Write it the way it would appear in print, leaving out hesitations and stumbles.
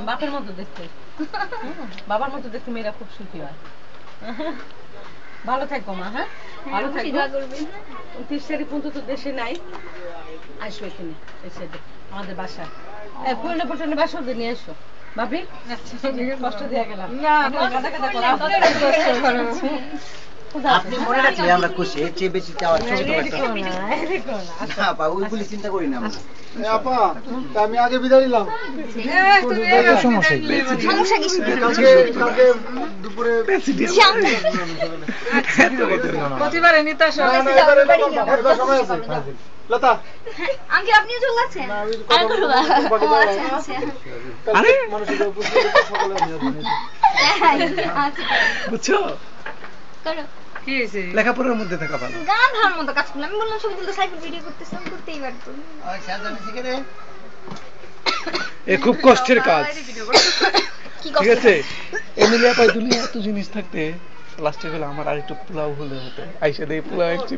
বাপের মতো দেখতে, বাবার মতো দেখতে মেয়েরা খুব সুখী হয়। ভালো থাকবো মা। হ্যাঁ, ভালো থাকবো। 29 তারিখ পর্যন্ত দেশে নাই, আসবে এখানে এসে আমাদের বাসায়। পুরনো পটনের বাসা নিয়ে এসো ভাবি। কষ্ট দিয়ে গেলাম। আপনি মনে রাখলে আমরা খুশি, এর চেয়ে বেশি চাওয়ার ছোট ওইগুলি চিন্তা করি না আমরা। আমি আগে বিদায় নিলাম। দুপুরে প্রতিবারে নিতে সময় আছে। লতা আঙ্কেল আপনিও চলে যাচ্ছেন? বুঝছো, করো কি হয়েছে? লেখাপড়ার মধ্যে থাকা ভালো। গান ধার মতো কাজ করলাম। আমি বললাম ছবি তুলতে, সাইকেল ভিডিও করতেছিলাম, করতেই পারতো। এ খুব কষ্টের কাজ, কি ঠিক আছে? এমিলিয়া পাই দুনিয়া এত জিনিস থাকতে লাস্টে গেলে আমার আরেকটু পোলাও হলে হতো। আইসা দেই পোলাও একটু